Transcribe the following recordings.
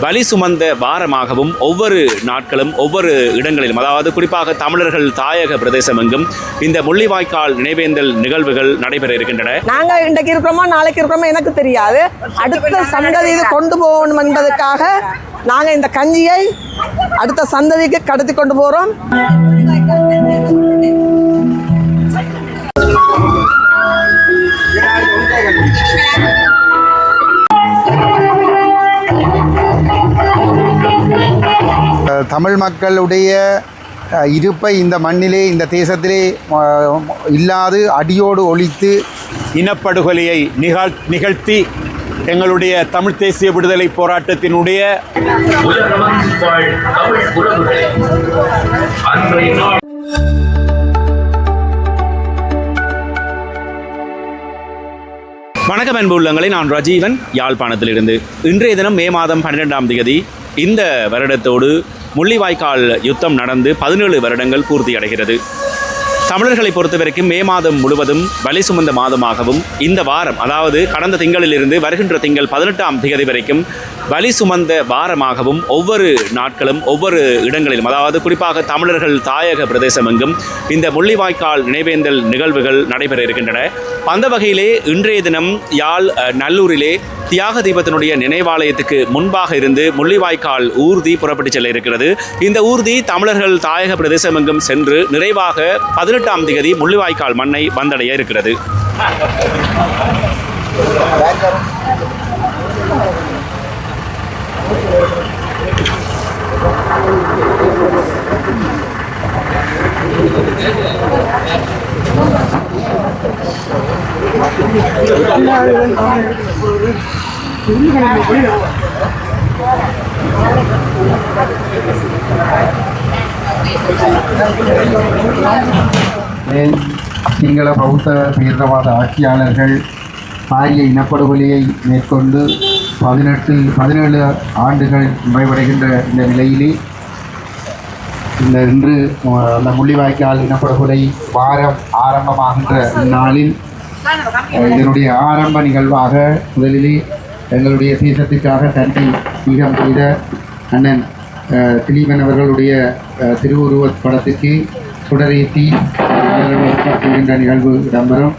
வலி சுமந்த வாரமாகவும் ஒவ்வொரு நாட்களும் ஒவ்வொரு இடங்களிலும், அதாவது குறிப்பாக தமிழர்கள் தாயக பிரதேசம் எங்கும் இந்த முள்ளிவாய்க்கால் நினைவேந்தல் நிகழ்வுகள் நடைபெற இருக்கின்றன. நாங்கள் இன்றைக்கு இருக்கிறோமா நாளைக்கு இருக்கிறோமா எனக்கு தெரியாது. அடுத்த சந்ததி இது கொண்டு போகணும் என்பதற்காக நாங்கள் இந்த கஞ்சியை அடுத்த சந்ததிக்கு கடத்தி கொண்டு போகிறோம். தமிழ் மக்களுடைய இருப்பை இந்த மண்ணிலே இந்த தேசத்திலே இல்லாது அடியோடு ஒழித்து இனப்படுகொலையை நிகழ்த்தி எங்களுடைய தமிழ் தேசிய விடுதலை போராட்டத்தினுடைய வணக்கம் அன்பு உள்ளங்களை, நான் ரஜீவன், யாழ்ப்பாணத்திலிருந்து. இன்றைய தினம் மே மாதம் 12ஆம் தேதி இந்த வருடத்தோடு முள்ளிவாய்க்கால் யுத்தம் நடந்து 17 வருடங்கள் பூர்த்தியடைகிறது. தமிழர்களை பொறுத்தவரைக்கும் மே மாதம் முழுவதும் வலி சுமந்த மாதமாகவும், இந்த வாரம் அதாவது கடந்த திங்களிலிருந்து வருகின்ற திங்கள் 18ஆம் தேதி வரைக்கும் வலி சுமந்த வாரமாகவும் ஒவ்வொரு நாட்களும் ஒவ்வொரு இடங்களிலும், அதாவது குறிப்பாக தமிழர்கள் தாயக பிரதேசம் எங்கும் இந்த முள்ளிவாய்க்கால் நினைவேந்தல் நிகழ்வுகள் நடைபெற இருக்கின்றன. அந்த வகையிலே இன்றைய தினம் யாழ் நல்லூரிலே தியாக தீபத்தினுடைய நினைவாலயத்துக்கு முன்பாக இருந்து முள்ளிவாய்க்கால் ஊர்தி புறப்பட்டு செல்ல இருக்கிறது. இந்த ஊர்தி தமிழர்கள் தாயக பிரதேசம் எங்கும் சென்று நிறைவாக 18ஆம் தேதி முள்ளிவாய்க்கால் மண்ணை வந்தடைய இருக்கிறது. சிங்கள பௌத்த தீவிரவாத ஆட்சியாளர்கள் பாரிய இனப்படுகொலையை மேற்கொண்டு 17 ஆண்டுகள் நிறைவடைகின்ற இந்த நிலையிலே இன்று அந்த முள்ளிவாய்க்கால் இனப்படுகொலை வாரம் ஆரம்பமாகின்ற இந்நாளில் இதனுடைய ஆரம்ப நிகழ்வாக முதலிலே எங்களுடைய தேசத்திற்காக தன்னை தீகம் செய்த அண்ணன் திலீபன் அவர்களுடைய திருவுருவப் படத்திற்கு சுடரேற்றி செய்கின்ற நிகழ்வு இடம்பெறும்.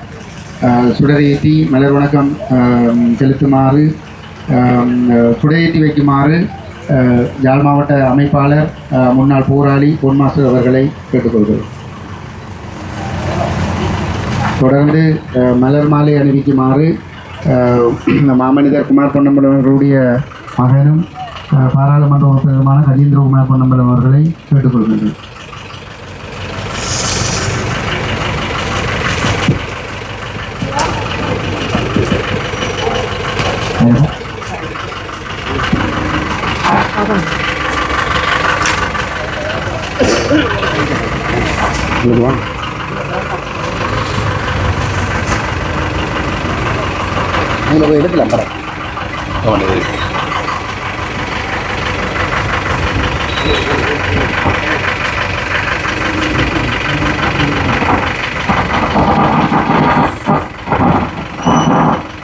சுடரேற்றி மலர் வணக்கம் செலுத்துமாறு, சுடரேற்றி வைக்குமாறு யாழ் மாவட்ட அமைப்பாளர் முன்னாள் போராளி பொன் மாஸ்டர் அவர்களை கேட்டுக்கொள்கிறோம். தொடர்ந்து மலர் மாலை அணிவிக்குமாறு மாமனிதர் குமார் பொன்னம்பலம் அவர்களுடைய மகனும் பாராளுமன்ற உறுப்பினருமான கஜேந்திரகுமார் பொன்னம்பலம் அவர்களை கேட்டுக்கொள்கிறேன். எடுக்கலாம் படம்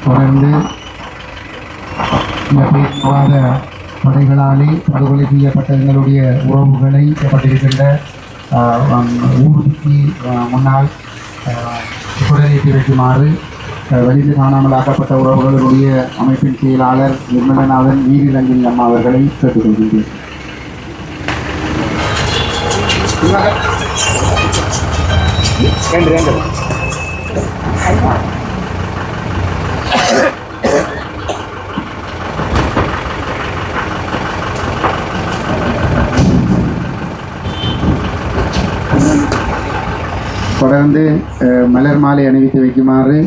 தொடர்ந்து இந்த பேச்சுவாத படைகளாலே படுகொலை செய்யப்பட்ட எங்களுடைய உறவுகளை செய்யப்பட்டிருக்கின்ற ஊருக்கு முன்னால் சுடரேற்றி வைக்குமாறு வெளிந்து காணாமலாக்கப்பட்ட உறவுகளுடைய அமைப்பின் செயலாளர் நிர்மலநாதன் வீரரங்கினி அம்மா அவர்களை கேட்டுக்கொள்கின்றேன். தொடர்ந்து மலர் மாலை அணிவித்து வைக்குமாறு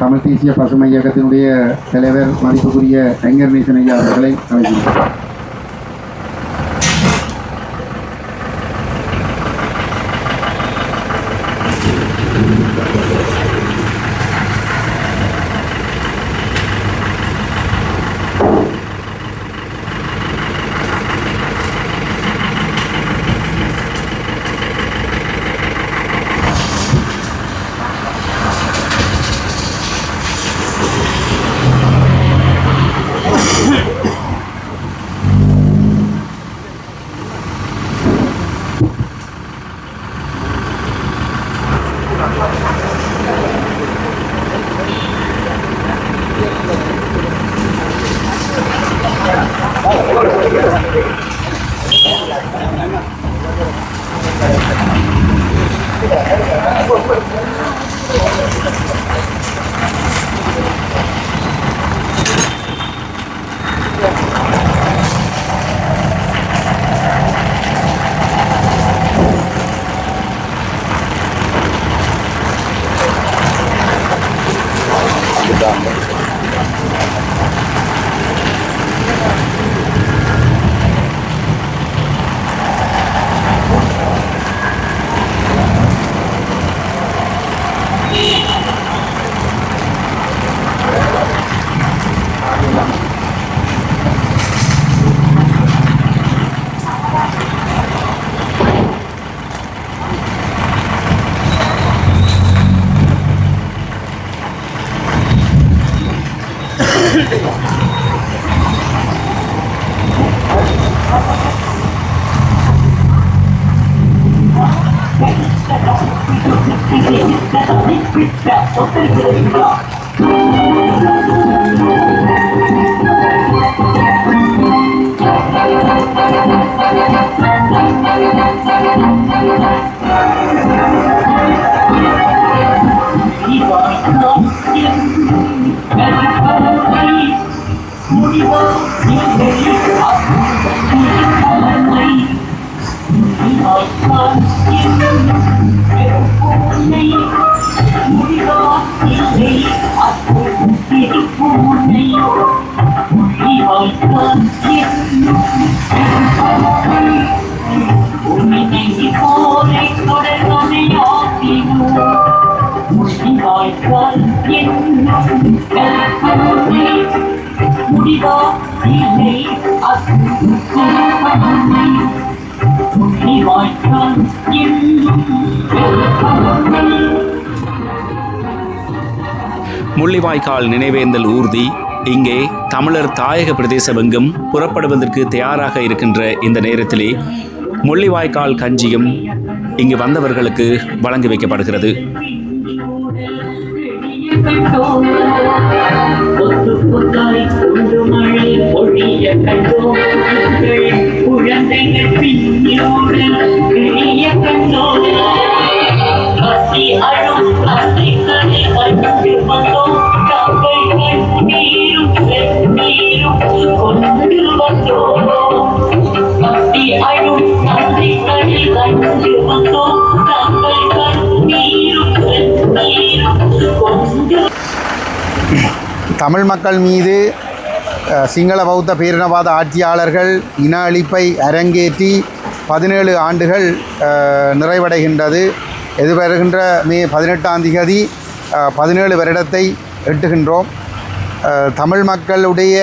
தமிழ் தேசிய பசுமை இயக்கத்தினுடைய தலைவர் மதிப்புக்குரிய ஐங்கர் நேசன் ஐயா அவர்களை அழைக்கின்றனர். முள்ளிவாய்க்கால் நினைவேந்தல் ஊர்தி இங்கே தமிழர் தாயக பிரதேசமெங்கும் புறப்படுவதற்கு தயாராக இருக்கின்ற இந்த நேரத்திலே முள்ளிவாய்க்கால் கஞ்சியும் இங்கு வந்தவர்களுக்கு வழங்கி வைக்கப்படுகிறது. தமிழ் மக்கள் மீது சிங்கள பௌத்த பேரினவாத ஆட்சியாளர்கள் இன அழிப்பை அரங்கேற்றி 17 ஆண்டுகள் நிறைவடைகின்றது. எதிர்வருகின்ற மே 18ஆம் தேதி 17 வருடத்தை எட்டுகின்றோம். தமிழ் மக்களுடைய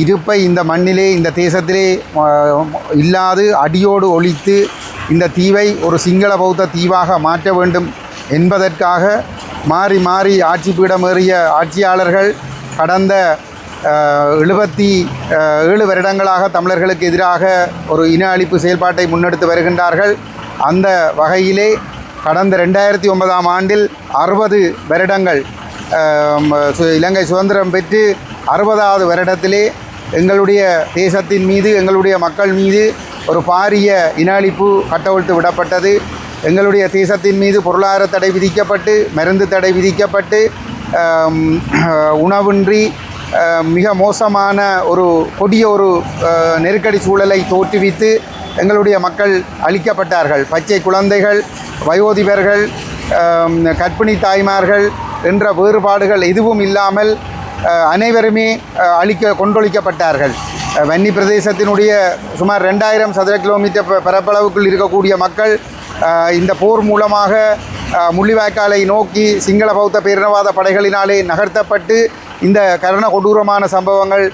இருப்பை இந்த மண்ணிலே இந்த தேசத்திலே இல்லாது அடியோடு ஒழித்து இந்த தீவை ஒரு சிங்கள பௌத்த தீவாக மாற்ற வேண்டும் என்பதற்காக மாறி மாறி ஆட்சி பீடமேறிய ஆட்சியாளர்கள் கடந்த 77 வருடங்களாக தமிழர்களுக்கு எதிராக ஒரு இன அழிப்பு செயல்பாட்டை முன்னெடுத்து வருகின்றார்கள். அந்த வகையிலே கடந்த 2009ஆம் ஆண்டில் 60 வருடங்கள் இலங்கை சுதந்திரம் பெற்று 60வது வருடத்திலே எங்களுடைய தேசத்தின் மீது எங்களுடைய மக்கள் மீது ஒரு பாரிய இன அழிப்பு கட்டவிழ்த்து விடப்பட்டது. எங்களுடைய தேசத்தின் மீது பொருளாதார தடை விதிக்கப்பட்டு மருந்து தடை விதிக்கப்பட்டு உணவின்றி மிக மோசமான ஒரு கொடிய ஒரு நெருக்கடி சூழலை தோற்றுவித்து எங்களுடைய மக்கள் அழிக்கப்பட்டார்கள். பச்சை குழந்தைகள், வயோதிபர்கள், கர்ப்பிணி தாய்மார்கள் என்ற வேறுபாடுகள் எதுவும் இல்லாமல் அனைவருமே கொன்றொழிக்கப்பட்டார்கள். வன்னி பிரதேசத்தினுடைய சுமார் 2000 சதுர கிலோமீட்டர் பரப்பளவுக்குள் இருக்கக்கூடிய மக்கள் இந்த போர் மூலமாக முள்ளிவாய்க்காலை நோக்கி சிங்கள பௌத்த பேரினவாத படைகளினாலே நகர்த்தப்பட்டு இந்த கருண கொடூரமான சம்பவங்கள்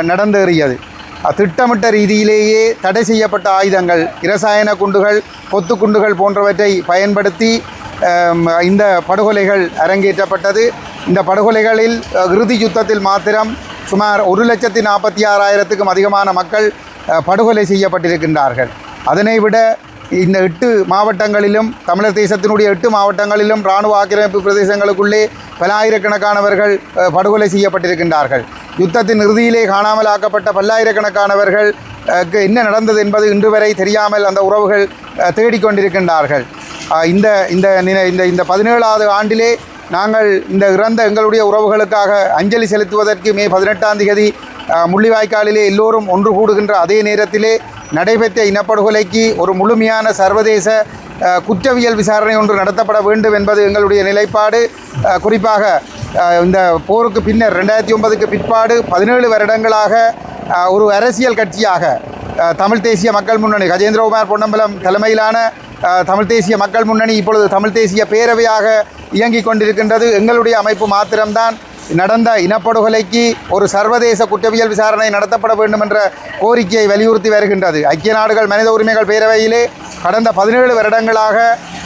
நடந்தேறியது. திட்டமிட்ட ரீதியிலேயே தடை செய்யப்பட்ட ஆயுதங்கள், இரசாயன குண்டுகள், கொத்து குண்டுகள் போன்றவற்றை பயன்படுத்தி இந்த படுகொலைகள் அரங்கேற்றப்பட்டது. இந்த படுகொலைகளில் இறுதி யுத்தத்தில் மாத்திரம் சுமார் 1,46,000க்கும் அதிகமான மக்கள் படுகொலை செய்யப்பட்டிருக்கின்றார்கள். அதனை விட இந்த 8 மாவட்டங்களிலும் தமிழர் தேசத்தினுடைய 8 மாவட்டங்களிலும் இராணுவ ஆக்கிரமிப்பு பிரதேசங்களுக்குள்ளே பல்லாயிரக்கணக்கானவர்கள் படுகொலை செய்யப்பட்டிருக்கின்றார்கள். யுத்தத்தின் இறுதியிலே காணாமல் ஆக்கப்பட்ட பல்லாயிரக்கணக்கானவர்கள் என்ன நடந்தது என்பது இன்று வரை தெரியாமல் அந்த உறவுகள் தேடிக்கொண்டிருக்கின்றார்கள். இந்த இந்த இந்த 17வது ஆண்டிலே நாங்கள் இந்த இறந்த எங்களுடைய உறவுகளுக்காக அஞ்சலி செலுத்துவதற்கு மே 18ஆம் தேதி முள்ளிவாய்க்காலிலே எல்லோரும் ஒன்று கூடுகின்ற அதே நேரத்திலே நடைபெற்ற இனப்படுகொலைக்கு ஒரு முழுமையான சர்வதேச குற்றவியல் விசாரணை ஒன்று நடத்தப்பட வேண்டும் என்பது எங்களுடைய நிலைப்பாடு. குறிப்பாக இந்த போருக்கு பின்னர் 2009க்கு பிற்பாடு 17 வருடங்களாக ஒரு அரசியல் கட்சியாக தமிழ் தேசிய மக்கள் முன்னணி, கஜேந்திரகுமார் பொன்னம்பலம் தலைமையிலான தமிழ் தேசிய மக்கள் முன்னணி இப்பொழுது தமிழ் தேசிய பேரவையாக இயங்கிக் கொண்டிருக்கின்றது. எங்களுடைய அமைப்பு மாத்திரம்தான் நடந்த இனப்படுகொலைக்கு ஒரு சர்வதேச குற்றவியல் விசாரணை நடத்தப்பட வேண்டும் என்ற கோரிக்கையை வலியுறுத்தி வருகின்றது. ஐக்கிய நாடுகள் மனித உரிமைகள் பேரவையிலே கடந்த 17 வருடங்களாக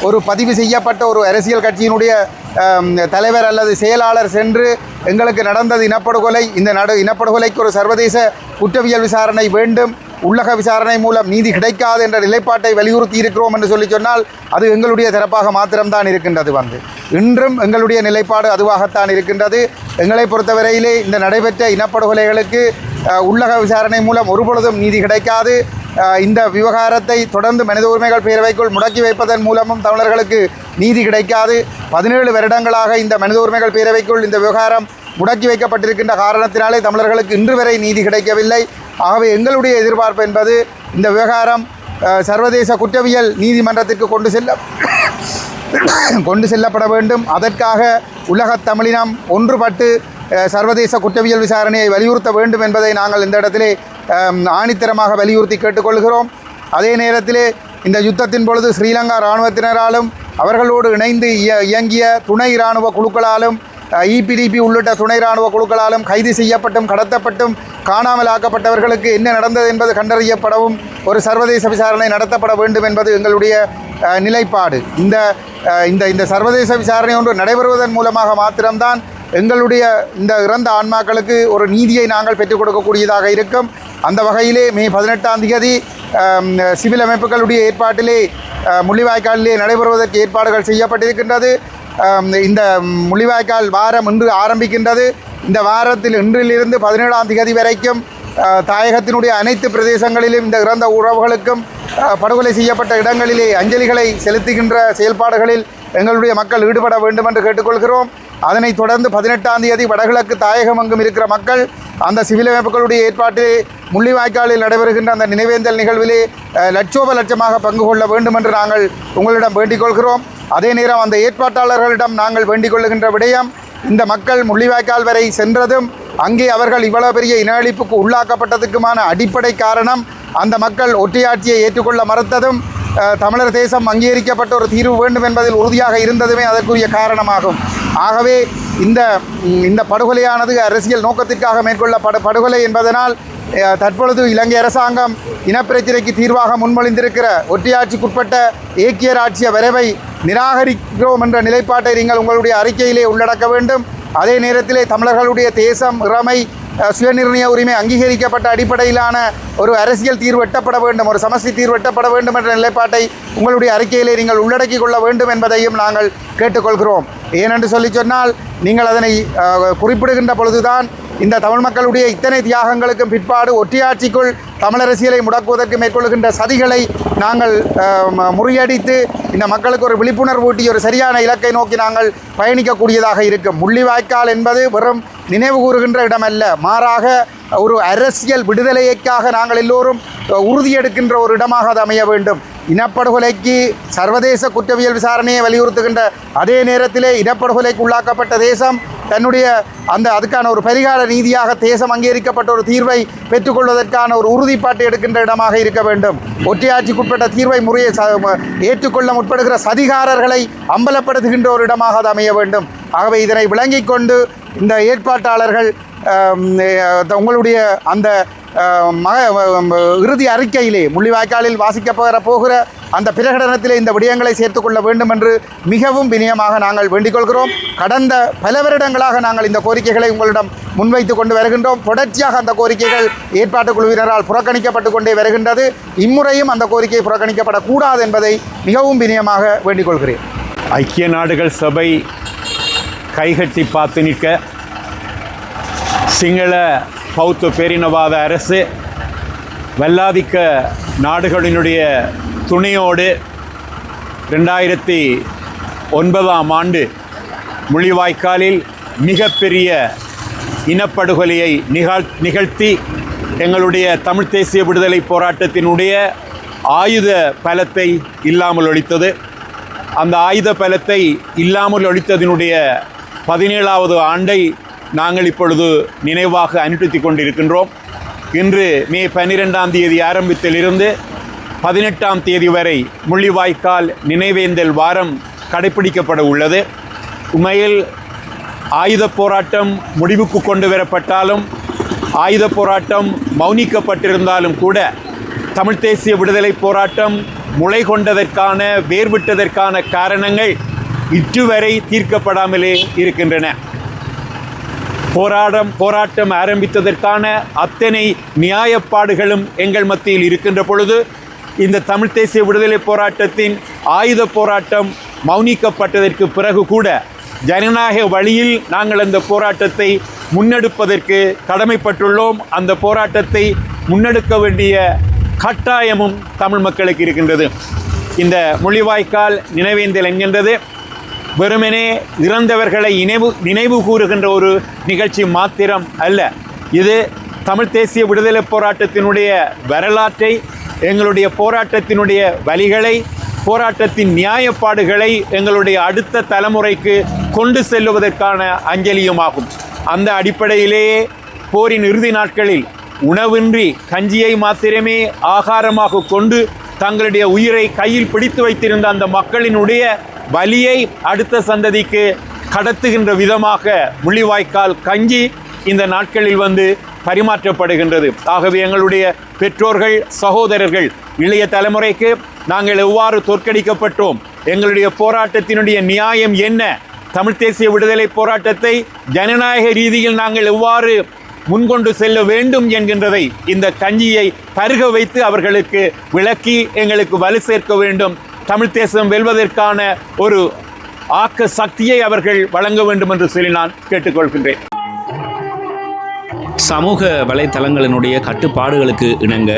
ஒரு பதிவு செய்யப்பட்ட ஒரு அரசியல் கட்சியினுடைய தலைவர் அல்லது செயலாளர் சென்று எங்களுக்கு நடந்தது இனப்படுகொலை, இந்த இனப்படுகொலைக்கு ஒரு சர்வதேச குற்றவியல் விசாரணை வேண்டும், உள்ளக விசாரணை மூலம் நீதி கிடைக்காது என்ற நிலைப்பாட்டை வலியுறுத்தி இருக்கிறோம் என்று சொல்லி சொன்னால் அது எங்களுடைய தரப்பாக மாத்திரம்தான் இருக்கின்றது. இன்றும் எங்களுடைய நிலைப்பாடு அதுவாகத்தான் இருக்கின்றது. எங்களை பொறுத்தவரையிலே இந்த நடைபெற்ற இனப்படுகொலைகளுக்கு உள்ளக விசாரணை மூலம் ஒருபொழுதும் நீதி கிடைக்காது. இந்த விவகாரத்தை தொடர்ந்து மனித உரிமைகள் பேரவைக்குள் முடக்கி வைப்பதன் மூலமும் தமிழர்களுக்கு நீதி கிடைக்காது. 17 வருடங்களாக இந்த மனித உரிமைகள் பேரவைக்குள் இந்த விவகாரம் முடக்கி வைக்கப்பட்டிருக்கின்ற காரணத்தினாலே தமிழர்களுக்கு இன்று வரை நீதி கிடைக்கவில்லை. ஆகவே எங்களுடைய எதிர்பார்ப்பு என்பது இந்த விவகாரம் சர்வதேச குற்றவியல் நீதிமன்றத்திற்கு கொண்டு செல்லப்பட வேண்டும். அதற்காக உலகத் தமிழினம் ஒன்றுபட்டு சர்வதேச குற்றவியல் விசாரணையை வலியுறுத்த வேண்டும் என்பதை நாங்கள் இந்த இடத்திலே ஆணித்தரமாக வலியுறுத்தி கேட்டுக்கொள்கிறோம். அதே நேரத்திலே இந்த யுத்தத்தின் பொழுது ஸ்ரீலங்கா இராணுவத்தினராலும் அவர்களோடு இணைந்து இயங்கிய துணை இராணுவ குழுக்களாலும் EPDP உள்ளிட்ட துணை இராணுவ குழுக்களாலும் கைது செய்யப்பட்டும் கடத்தப்பட்டும் காணாமலாக்கப்பட்டவர்களுக்கு என்ன நடந்தது என்பது கண்டறியப்படவும் ஒரு சர்வதேச விசாரணை நடத்தப்பட வேண்டும் என்பது எங்களுடைய நிலைப்பாடு. இந்த சர்வதேச விசாரணை ஒன்று நடைபெறுவதன் மூலமாக மாத்திரம்தான் எங்களுடைய இந்த இறந்த ஆன்மாக்களுக்கு ஒரு நீதியை நாங்கள் பெற்றுக் கொடுக்கக்கூடியதாக இருக்கும். அந்த வகையிலே மே 18ஆம் தேதி சிவில் அமைப்புகளுடைய ஏற்பாட்டிலே முள்ளிவாய்க்காலிலே நடைபெறுவதற்கு ஏற்பாடுகள் செய்யப்பட்டிருக்கின்றது. இந்த முள்ளிவாய்க்கால் வாரம் இன்று ஆரம்பிக்கின்றது. இந்த வாரத்தில் இன்றிலிருந்து 17ஆம் தேதி வரைக்கும் தாயகத்தினுடைய அனைத்து பிரதேசங்களிலும் இந்த இறந்த உறவுகளுக்கும் படுகொலை செய்யப்பட்ட இடங்களிலே அஞ்சலிகளை செலுத்துகின்ற செயல்பாடுகளில் எங்களுடைய மக்கள் ஈடுபட வேண்டும் என்று கேட்டுக்கொள்கிறோம். அதனைத் தொடர்ந்து 18ஆம் தேதி வடகிழக்கு தாயகம் எங்கும் இருக்கிற மக்கள் அந்த சிவில் அமைப்புகளுடைய ஏற்பாட்டிலே முள்ளிவாய்க்காலில் நடைபெறுகின்ற அந்த நினைவேந்தல் நிகழ்விலே லட்சமாக பங்கு கொள்ள வேண்டும் என்று நாங்கள் உங்களிடம் வேண்டிக் கொள்கிறோம். அதே நேரம் அந்த ஏற்பாட்டாளர்களிடம் நாங்கள் வேண்டிக் கொள்ளுகின்ற விடயம், இந்த மக்கள் முள்ளிவாய்க்கால் வரை சென்றதும் அங்கே அவர்கள் இவ்வளவு பெரிய இன அழிப்புக்கு உள்ளாக்கப்பட்டதுக்குமான அடிப்படை காரணம் அந்த மக்கள் ஒற்றையாட்சியை ஏற்றுக்கொள்ள மறுத்ததும் தமிழர் தேசம் அங்கீகரிக்கப்பட்ட ஒரு தீர்வு வேண்டும் என்பதில் உறுதியாக இருந்ததுமே அதற்குரிய காரணமாகும். ஆகவே இந்த படுகொலையானது அரசியல் நோக்கத்திற்காக மேற்கொள்ள படுகொலை என்பதனால் தற்பொழுது இலங்கை அரசாங்கம் இனப்பிரச்சினைக்கு தீர்வாக முன்மொழிந்திருக்கிற ஒற்றையாட்சிக்குட்பட்ட ஏக்கிய ராட்சிய வரைவை நிராகரிக்கிறோம் என்ற நிலைப்பாட்டை நீங்கள் உங்களுடைய அறிக்கையிலே உள்ளடக்க வேண்டும். அதே நேரத்திலே தமிழர்களுடைய தேசம் இறைமை சுயநிர்ணய உரிமை அங்கீகரிக்கப்பட்ட அடிப்படையிலான ஒரு அரசியல் தீர்வு எட்டப்பட வேண்டும், ஒரு சமஷ்டி தீர்வு எட்டப்பட வேண்டும் என்ற நிலைப்பாட்டை உங்களுடைய அறிக்கையிலே நீங்கள் உள்ளடக்கி கொள்ள வேண்டும் என்பதையும் நாங்கள் கேட்டுக்கொள்கிறோம். ஏனென்று சொல்லி சொன்னால் நீங்கள் அதனை குறிப்பிடுகின்ற பொழுதுதான் இந்த தமிழ் மக்களுடைய இத்தனை தியாகங்களுக்கும் பிற்பாடு ஒற்றையாட்சிக்குள் தமிழரசியலை முடக்குவதற்கு மேற்கொள்கின்ற சதிகளை நாங்கள் முறியடித்து இந்த மக்களுக்கு ஒரு விழிப்புணர்வு ஊட்டி ஒரு சரியான இலக்கை நோக்கி நாங்கள் பயணிக்கக்கூடியதாக இருக்கும். முள்ளிவாய்க்கால் என்பது வெறும் நினைவு கூறுகின்ற இடமல்ல, மாறாக ஒரு அரசியல் விடுதலைக்காக நாங்கள் எல்லோரும் உறுதியெடுக்கின்ற ஒரு இடமாக அது அமைய வேண்டும். இனப்படுகொலைக்கு சர்வதேச குற்றவியல் விசாரணையை வலியுறுத்துகின்ற அதே நேரத்திலே இனப்படுகொலைக்கு உள்ளாக்கப்பட்ட தேசம் தன்னுடைய அதுக்கான ஒரு பரிகார நீதியாக தேசம் அங்கீகரிக்கப்பட்ட ஒரு தீர்வை பெற்றுக்கொள்வதற்கான ஒரு உறுதிப்பாட்டை எடுக்கின்ற இடமாக இருக்க வேண்டும். ஒற்றையாட்சிக்குட்பட்ட தீர்வை முறையை ஏற்றுக்கொள்ள முற்படுகிற சதிகாரர்களை அம்பலப்படுத்துகின்ற ஒரு இடமாக அது அமைய வேண்டும். ஆகவே இதனை விளங்கிக் கொண்டு இந்த ஏற்பாட்டாளர்கள் உங்களுடைய அந்த இறுதி அறிக்கையிலே முள்ளிவாய்க்காலில் போகிற அந்த பிரகடனத்திலே இந்த விடயங்களை சேர்த்துக்கொள்ள வேண்டும் என்று மிகவும் வினயமாக நாங்கள் வேண்டிக் கொள்கிறோம். கடந்த பல வருடங்களாக நாங்கள் இந்த கோரிக்கைகளை உங்களிடம் முன்வைத்து கொண்டு வருகின்றோம். தொடர்ச்சியாக அந்த கோரிக்கைகள் ஏற்பாட்டுக் குழுவினரால் புறக்கணிக்கப்பட்டு கொண்டே வருகின்றது. இம்முறையும் அந்த கோரிக்கை புறக்கணிக்கப்படக்கூடாது என்பதை மிகவும் வினயமாக வேண்டிக் கொள்கிறேன். ஐக்கிய நாடுகள் சபை கைகட்டி பார்த்து நிற்க சிங்கள பௌத்த பேரினவாத அரசு வல்லாதிக்க நாடுகளினுடைய துணையோடு 2009ஆம் ஆண்டு முள்ளிவாய்க்காலில் மிகப்பெரிய இனப்படுகொலையை நிகழ்த்தி எங்களுடைய தமிழ் தேசிய விடுதலை போராட்டத்தினுடைய ஆயுத பலத்தை இல்லாமல் ஒழித்தது. அந்த ஆயுத பலத்தை இல்லாமல் ஒழித்ததினுடைய 17வது ஆண்டை நாங்கள் இப்பொழுது நினைவாக அனுப்பித்து கொண்டிருக்கின்றோம். இன்று மே 12ஆம் தேதி ஆரம்பத்திலிருந்து 18ஆம் தேதி வரை முள்ளிவாய்க்கால் நினைவேந்தல் வாரம் கடைப்பிடிக்கப்பட உள்ளது. உண்மையில் ஆயுத போராட்டம் முடிவுக்கு கொண்டு வரப்பட்டாலும் ஆயுத போராட்டம் மௌனிக்கப்பட்டிருந்தாலும் கூட தமிழ் தேசிய விடுதலை போராட்டம் முளை கொண்டதற்கான வேர்விட்டதற்கான காரணங்கள் இற்றுவரை தீர்க்கப்படாமலே இருக்கின்றன. போராட்டம் ஆரம்பித்ததற்கான அத்தனை நியாயப்பாடுகளும் எங்கள் மத்தியில் இருக்கின்ற பொழுது இந்த தமிழ் தேசிய விடுதலை போராட்டத்தின் ஆயுத போராட்டம் மௌனிக்கப்பட்டதற்கு பிறகு கூட ஜனநாயக வழியில் நாங்கள் அந்த போராட்டத்தை முன்னெடுப்பதற்கு கடமைப்பட்டுள்ளோம். அந்த போராட்டத்தை முன்னெடுக்க வேண்டிய கட்டாயமும் தமிழ் மக்களுக்கு இருக்கின்றது. இந்த முள்ளிவாய்க்கால் நினைவேந்தல் என்கின்றது வெறுமனே இறந்தவர்களை நினைவு கூறுகின்ற ஒரு நிகழ்ச்சி மாத்திரம் அல்ல. இது தமிழ் தேசிய விடுதலை போராட்டத்தினுடைய வரலாற்றை, எங்களுடைய போராட்டத்தினுடைய வழிகளை, போராட்டத்தின் நியாயப்பாடுகளை எங்களுடைய அடுத்த தலைமுறைக்கு கொண்டு செல்லுவதற்கான அஞ்சலியுமாகும். அந்த அடிப்படையிலேயே போரின் இறுதி நாட்களில் உணவின்றி கஞ்சியை மாத்திரமே ஆகாரமாக கொண்டு தங்களுடைய உயிரை கையில் பிடித்து வைத்திருந்த அந்த மக்களினுடைய வலியை அடுத்த சந்ததிக்கு கடத்துகின்ற விதமாக முள்ளிவாய்க்கால் கஞ்சி இந்த நாட்களில் வந்து பரிமாற்றப்படுகின்றது. ஆகவே எங்களுடைய பெற்றோர்கள், சகோதரர்கள், இளைய தலைமுறைக்கு நாங்கள் எவ்வாறு தோற்கடிக்கப்பட்டோம், எங்களுடைய போராட்டத்தினுடைய நியாயம் என்ன, தமிழ் தேசிய விடுதலை போராட்டத்தை ஜனநாயக ரீதியில் நாங்கள் எவ்வாறு முன்கொண்டு செல்ல வேண்டும் என்கின்றதை இந்த கஞ்சியை பருக வைத்து அவர்களுக்கு விளக்கி எங்களுக்கு வலு சேர்க்க வேண்டும். தமிழ் தேசம் வெல்வதற்கான ஒரு ஆக்க சக்தியை அவர்கள் வழங்க வேண்டும் என்று சொல்லி நான் கேட்டுக்கொள்கின்றேன். சமூக வலைத்தளங்களினுடைய கட்டுப்பாடுகளுக்கு இணங்க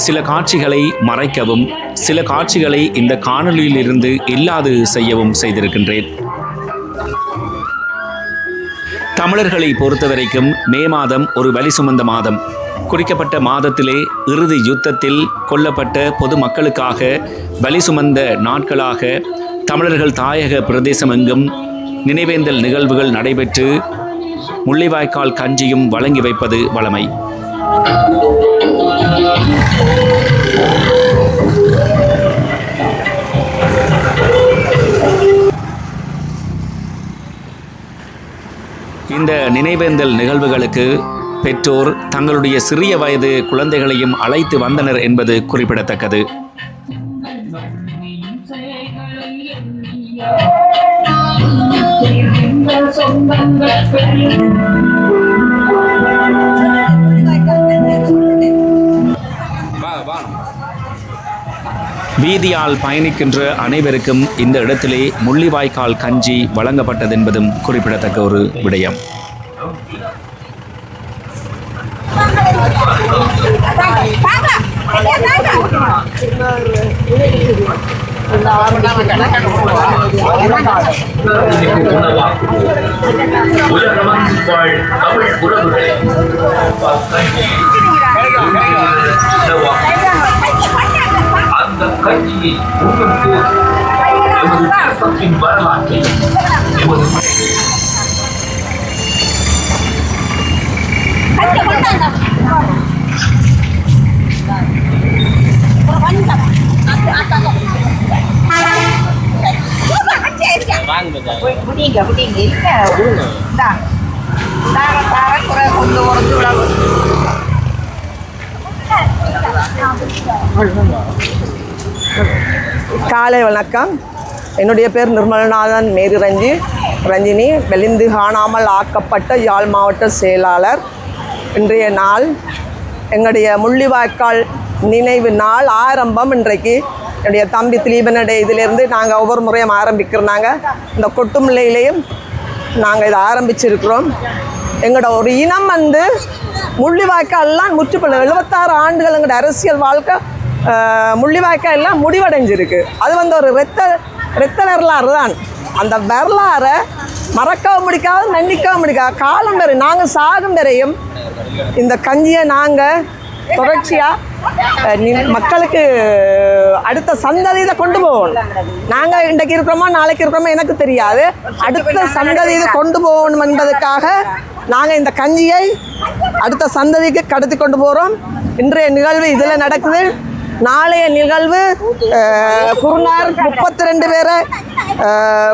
சில காட்சிகளை மறைக்கவும், சில காட்சிகளை இந்த காணொலியில் இருந்து இல்லாது செய்யவும் செய்திருக்கின்றேன். தமிழர்களை பொறுத்தவரைக்கும் மே மாதம் ஒரு வலி சுமந்த மாதம். குறிக்கப்பட்ட மாதத்திலே இறுதி யுத்தத்தில் கொல்லப்பட்ட பொது மக்களுக்காக வலி சுமந்த நாட்களாக தமிழர்கள் தாயக பிரதேசம் எங்கும் நினைவேந்தல் நிகழ்வுகள் நடைபெற்று முள்ளிவாய்க்கால் கஞ்சியும் வழங்கி வைப்பது வழமை. இந்த நினைவேந்தல் நிகழ்வுகளுக்கு பெற்றோர் தங்களுடைய சிறிய வயது குழந்தைகளையும் அழைத்து வந்தனர் என்பது குறிப்பிடத்தக்கது. வீதியால் பயணிக்கின்ற அனைவருக்கும் இந்த இடத்திலே முள்ளிவாய்க்கால் கஞ்சி வழங்கப்பட்டது என்பதும் குறிப்பிடத்தக்க ஒரு விடயம். அந்த கட்சியை முன்னிட்டு எமது தேசத்தின் வரலாற்றை எமது காலை வணக்கம். என்னுடைய பேர் நிர்மலநாதன் மேரி ரஞ்சினி, வெளிந்து காணாமல் ஆக்கப்பட்ட யாழ் மாவட்ட செயலாளர். இன்றைய நாள் எங்களுடைய முள்ளிவாய்க்கால் நினைவு நாள் ஆரம்பம். இன்றைக்கு என்னுடைய தம்பி திலீபனுடைய இதிலேருந்து நாங்கள் ஒவ்வொரு முறையும் ஆரம்பிக்கிறோம். இந்த கொட்டுமுல்லையிலையும் நாங்கள் இதை ஆரம்பிச்சிருக்கிறோம். எங்களோட ஒரு இனம் வந்து முள்ளிவாய்க்கால்லாம் முற்றுப்பள்ள 76 ஆண்டுகள் எங்களோட அரசியல் வாழ்க்கை முள்ளிவாய்க்கால் எல்லாம் முடிவடைஞ்சிருக்கு. அது வந்து ஒரு இரத்த வரலாறு தான். அந்த வரலாறை மறக்கவும் முடிக்காது, மன்னிக்கவும் முடிக்காது. காலம் வரை நாங்கள் சாகும் வரையும் இந்த கஞ்சியை நாங்கள் தொடர்ச்சியாக மக்களுக்கு அடுத்த சந்ததியை கொண்டு போகணும். நாங்கள் இன்றைக்கு இருக்கிறோமோ நாளைக்கு இருக்கிறோமோ எனக்கு தெரியாது. அடுத்த சந்ததியை கொண்டு போகணும் என்பதற்காக நாங்கள் இந்த கஞ்சியை அடுத்த சந்ததிக்கு கடத்தி கொண்டு போகிறோம். இன்றைய நிகழ்வு இதில் நடக்குது. நாளைய நிகழ்வு குருநார் 32 பேரை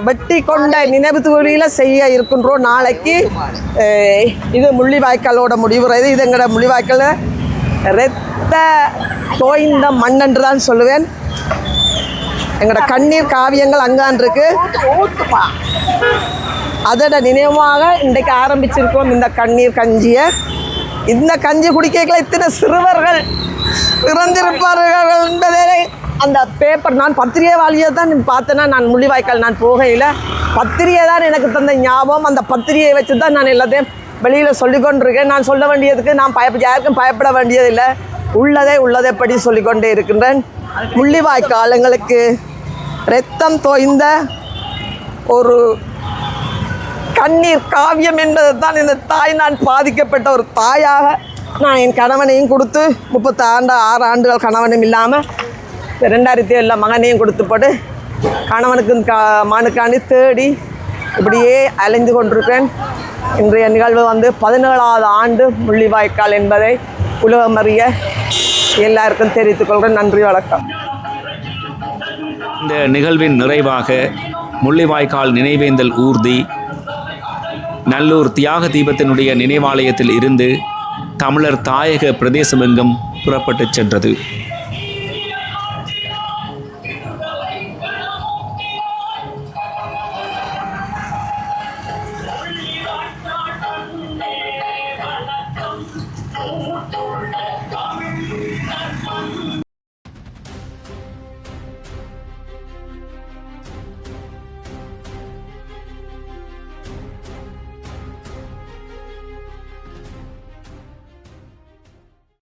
வெட்டி கொண்ட நினைவு தொழிலில் செய்ய இருக்கின்றோம். நாளைக்கு இது முள்ளிவாய்க்காலோட முடிவுறது. இது எங்களோட முள்ளிவாய்க்கால் இரத்த தோய்ந்த மண் என்று தான் சொல்லுவேன். எங்களோட கண்ணீர் காவியங்கள் அங்கான் இருக்கு. அதோட நினைவாக இன்றைக்கு ஆரம்பிச்சிருக்கோம் இந்த கண்ணீர் கஞ்சியை. இந்த கஞ்சி குடிக்கல இத்தனை சிறுவர்கள் இறந்திருப்பார்கள் என்பதை அந்த பேப்பர் நான் பத்திரிகை வாலியை தான் பார்த்தேன்னா, நான் முள்ளிவாய்க்கால் நான் போகையில் பத்திரிகை தான் எனக்கு தந்த ஞாபகம். அந்த பத்திரிகையை வச்சு தான் நான் எல்லாத்தையும் வெளியில் சொல்லிக்கொண்டிருக்கேன். நான் சொல்ல வேண்டியதுக்கு நான் யாருக்கும் பயப்பட வேண்டியதில்லை. உள்ளதை படி சொல்லிக்கொண்டே இருக்கின்றேன். முள்ளிவாய்க்கால் எங்களுக்கு இரத்தம் தோய்ந்த ஒரு கண்ணீர் காவியம் என்பது தான் இந்த தாய். நான் பாதிக்கப்பட்ட ஒரு தாயாக நான் என் கணவனையும் கொடுத்து 36 ஆண்டுகள் கணவனும் இல்லாமல் 2007 மகனையும் கொடுத்து போட்டு கணவனுக்கும் மகனுக்காண்டி தேடி இப்படியே அலைந்து கொண்டிருக்கிறேன். இன்றைய நிகழ்வு 17வது ஆண்டு முள்ளிவாய்க்கால் என்பதை உலகமறிய எல்லாருக்கும் தெரிவித்துக் கொள்கிறேன். நன்றி, வணக்கம். இந்த நிகழ்வின் நிறைவாக முள்ளிவாய்க்கால் நினைவேந்தல் ஊர்தி நல்லூர் தியாக தீபத்தினுடைய நினைவாலயத்தில் இருந்து தமிழர் தாயக பிரதேசமெங்கும் புறப்பட்டுச் சென்றது.